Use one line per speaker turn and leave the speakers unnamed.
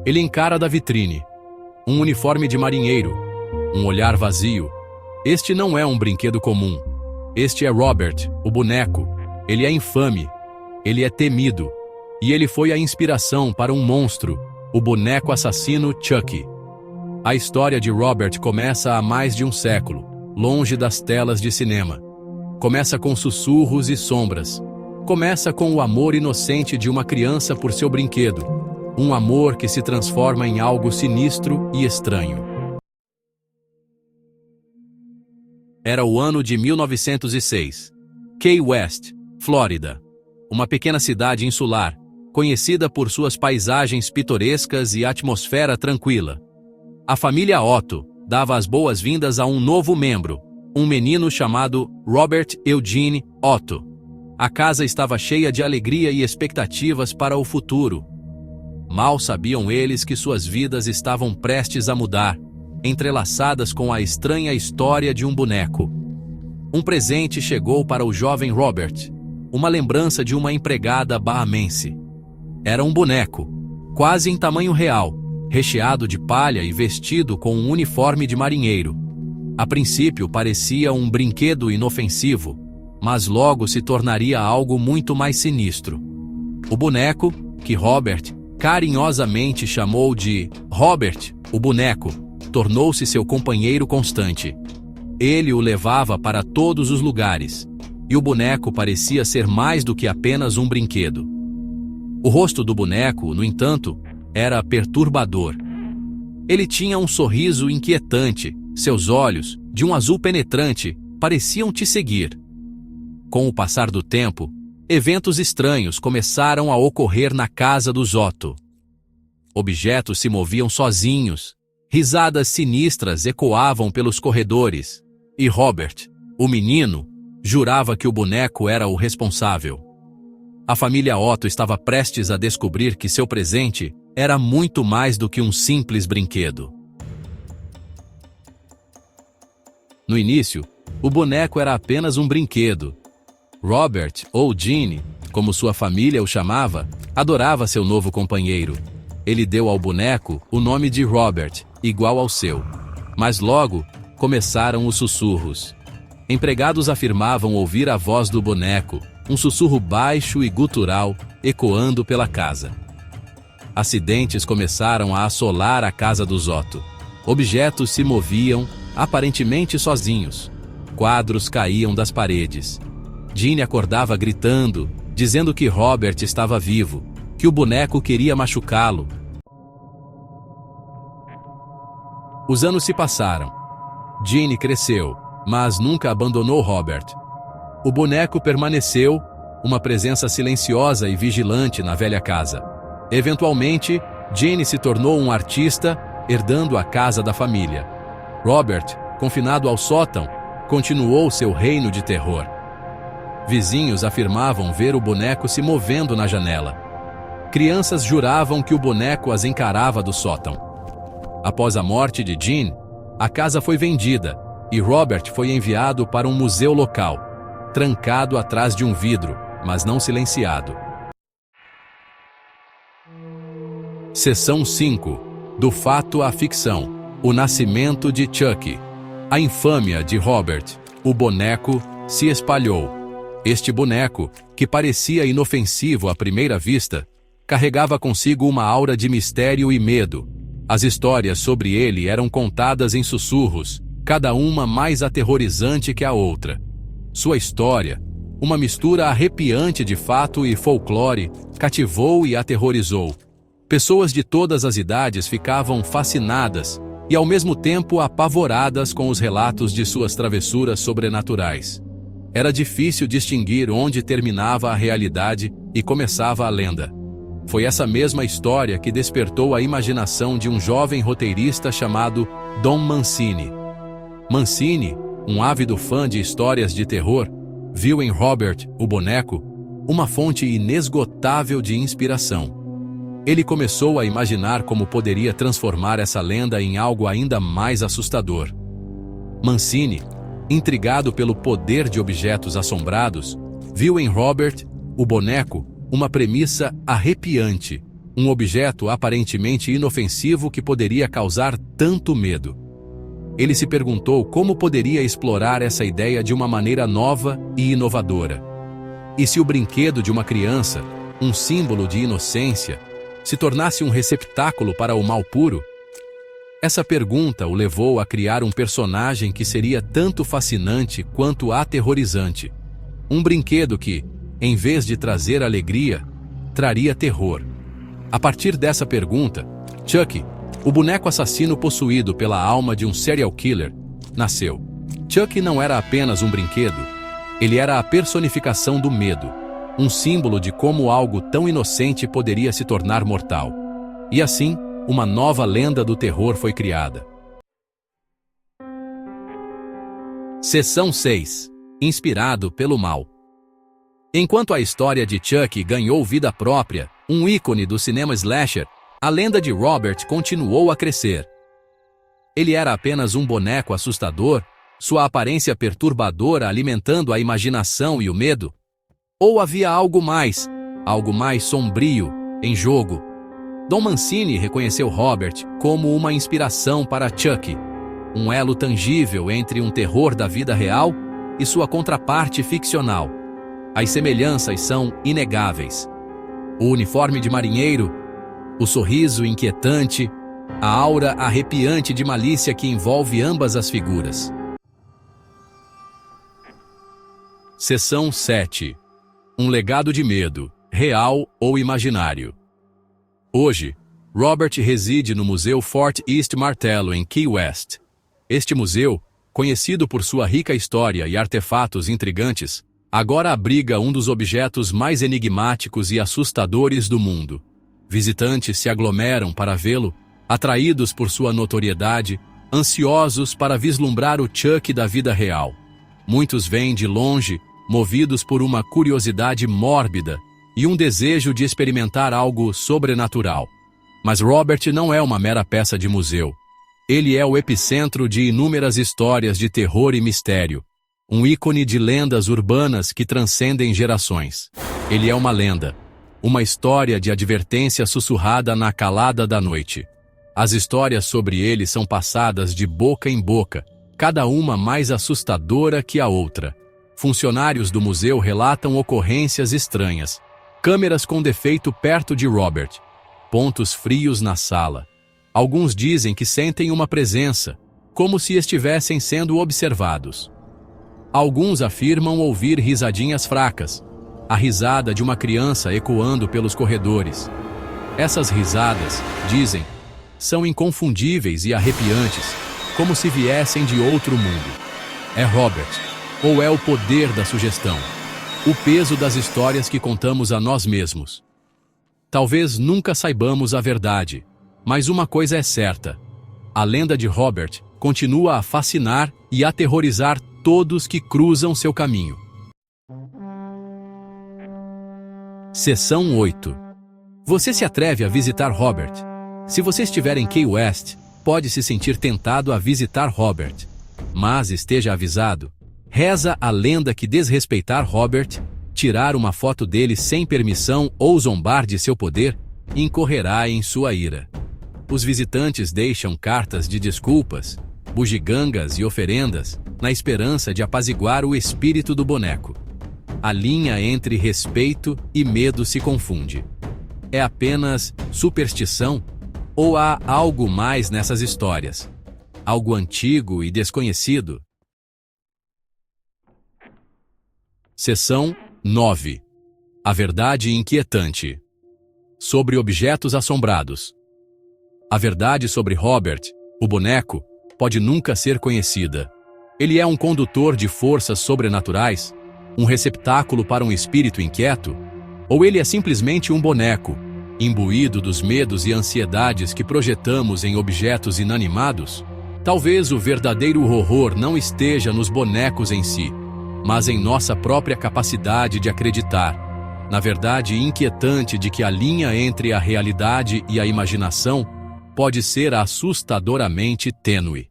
Ele encara da vitrine. Um uniforme de marinheiro. Um olhar vazio. Este não é um brinquedo comum. Este é Robert, o boneco. Ele é infame. Ele é temido. E ele foi a inspiração para um monstro, o boneco assassino Chucky. A história de Robert começa há mais de um século, longe das telas de cinema. Começa com sussurros e sombras. Começa com o amor inocente de uma criança por seu brinquedo. Um amor que se transforma em algo sinistro e estranho. Era o ano de 1906. Key West, Flórida. Uma pequena cidade insular, conhecida por suas paisagens pitorescas e atmosfera tranquila. A família Otto dava as boas-vindas a um novo membro, um menino chamado Robert Eugene Otto. A casa estava cheia de alegria e expectativas para o futuro. Mal sabiam eles que suas vidas estavam prestes a mudar, entrelaçadas com a estranha história de um boneco. Um presente chegou para o jovem Robert, uma lembrança de uma empregada bahamense. Era um boneco, quase em tamanho real, recheado de palha e vestido com um uniforme de marinheiro. A princípio parecia um brinquedo inofensivo, mas logo se tornaria algo muito mais sinistro. O boneco, que Robert carinhosamente chamou de Robert, o boneco, tornou-se seu companheiro constante. Ele o levava para todos os lugares, e o boneco parecia ser mais do que apenas um brinquedo. O rosto do boneco, no entanto, era perturbador. Ele tinha um sorriso inquietante, seus olhos, de um azul penetrante, pareciam te seguir. Com o passar do tempo, eventos estranhos começaram a ocorrer na casa dos Otto. Objetos se moviam sozinhos, risadas sinistras ecoavam pelos corredores, e Robert, o menino, jurava que o boneco era o responsável. A família Otto estava prestes a descobrir que seu presente era muito mais do que um simples brinquedo. No início, o boneco era apenas um brinquedo. Robert, ou Gene, como sua família o chamava, adorava seu novo companheiro. Ele deu ao boneco o nome de Robert, igual ao seu. Mas logo, começaram os sussurros. Empregados afirmavam ouvir a voz do boneco, um sussurro baixo e gutural, ecoando pela casa. Acidentes começaram a assolar a casa dos Otto. Objetos se moviam, aparentemente sozinhos. Quadros caíam das paredes. Gene acordava gritando, dizendo que Robert estava vivo, que o boneco queria machucá-lo. Os anos se passaram. Gene cresceu, mas nunca abandonou Robert. O boneco permaneceu, uma presença silenciosa e vigilante na velha casa. Eventualmente, Gene se tornou um artista, herdando a casa da família. Robert, confinado ao sótão, continuou seu reino de terror. Vizinhos afirmavam ver o boneco se movendo na janela. Crianças juravam que o boneco as encarava do sótão. Após a morte de Gene, a casa foi vendida e Robert foi enviado para um museu local, trancado atrás de um vidro, mas não silenciado. Seção 5. Do fato à ficção. O nascimento de Chucky. A infâmia de Robert, o boneco, se espalhou. Este boneco, que parecia inofensivo à primeira vista, carregava consigo uma aura de mistério e medo. As histórias sobre ele eram contadas em sussurros, cada uma mais aterrorizante que a outra. Sua história, uma mistura arrepiante de fato e folclore, cativou e aterrorizou. Pessoas de todas as idades ficavam fascinadas e ao mesmo tempo apavoradas com os relatos de suas travessuras sobrenaturais. Era difícil distinguir onde terminava a realidade e começava a lenda. Foi essa mesma história que despertou a imaginação de um jovem roteirista chamado Don Mancini. Mancini, um ávido fã de histórias de terror, viu em Robert, o boneco, uma fonte inesgotável de inspiração. Ele começou a imaginar como poderia transformar essa lenda em algo ainda mais assustador. Mancini, intrigado pelo poder de objetos assombrados, viu em Robert, o boneco, uma premissa arrepiante: um objeto aparentemente inofensivo que poderia causar tanto medo. Ele se perguntou como poderia explorar essa ideia de uma maneira nova e inovadora. E se o brinquedo de uma criança, um símbolo de inocência, se tornasse um receptáculo para o mal puro? Essa pergunta o levou a criar um personagem que seria tanto fascinante quanto aterrorizante. Um brinquedo que, em vez de trazer alegria, traria terror. A partir dessa pergunta, Chucky, o boneco assassino possuído pela alma de um serial killer, nasceu. Chucky não era apenas um brinquedo, ele era a personificação do medo, um símbolo de como algo tão inocente poderia se tornar mortal. E assim, uma nova lenda do terror foi criada. Seção 6. Inspirado pelo mal. Enquanto a história de Chucky ganhou vida própria, um ícone do cinema slasher, a lenda de Robert continuou a crescer. Ele era apenas um boneco assustador, sua aparência perturbadora alimentando a imaginação e o medo? Ou havia algo mais sombrio, em jogo? Don Mancini reconheceu Robert como uma inspiração para Chucky, um elo tangível entre um terror da vida real e sua contraparte ficcional. As semelhanças são inegáveis. O uniforme de marinheiro, o sorriso inquietante, a aura arrepiante de malícia que envolve ambas as figuras. Seção 7. Um legado de medo, real ou imaginário. Hoje, Robert reside no Museu Fort East Martello, em Key West. Este museu, conhecido por sua rica história e artefatos intrigantes, agora abriga um dos objetos mais enigmáticos e assustadores do mundo. Visitantes se aglomeram para vê-lo, atraídos por sua notoriedade, ansiosos para vislumbrar o Chucky da vida real. Muitos vêm de longe, movidos por uma curiosidade mórbida e um desejo de experimentar algo sobrenatural. Mas Robert não é uma mera peça de museu. Ele é o epicentro de inúmeras histórias de terror e mistério, um ícone de lendas urbanas que transcendem gerações. Ele é uma lenda, uma história de advertência sussurrada na calada da noite. As histórias sobre ele são passadas de boca em boca, cada uma mais assustadora que a outra. Funcionários do museu relatam ocorrências estranhas, câmeras com defeito perto de Robert, pontos frios na sala. Alguns dizem que sentem uma presença, como se estivessem sendo observados. Alguns afirmam ouvir risadinhas fracas, a risada de uma criança ecoando pelos corredores. Essas risadas, dizem, são inconfundíveis e arrepiantes, como se viessem de outro mundo. É Robert, ou é o poder da sugestão, o peso das histórias que contamos a nós mesmos? Talvez nunca saibamos a verdade, mas uma coisa é certa: a lenda de Robert continua a fascinar e aterrorizar todos que cruzam seu caminho. Seção 8. Você se atreve a visitar Robert? Se você estiver em Key West, pode se sentir tentado a visitar Robert. Mas esteja avisado. Reza a lenda que desrespeitar Robert, tirar uma foto dele sem permissão ou zombar de seu poder, incorrerá em sua ira. Os visitantes deixam cartas de desculpas, bugigangas e oferendas, na esperança de apaziguar o espírito do boneco. A linha entre respeito e medo se confunde. É apenas superstição? Ou há algo mais nessas histórias? Algo antigo e desconhecido? Seção 9. A verdade inquietante. Sobre objetos assombrados. A verdade sobre Robert, o boneco, pode nunca ser conhecida. Ele é um condutor de forças sobrenaturais? Um receptáculo para um espírito inquieto? Ou ele é simplesmente um boneco, imbuído dos medos e ansiedades que projetamos em objetos inanimados? Talvez o verdadeiro horror não esteja nos bonecos em si, mas em nossa própria capacidade de acreditar, na verdade inquietante de que a linha entre a realidade e a imaginação pode ser assustadoramente tênue.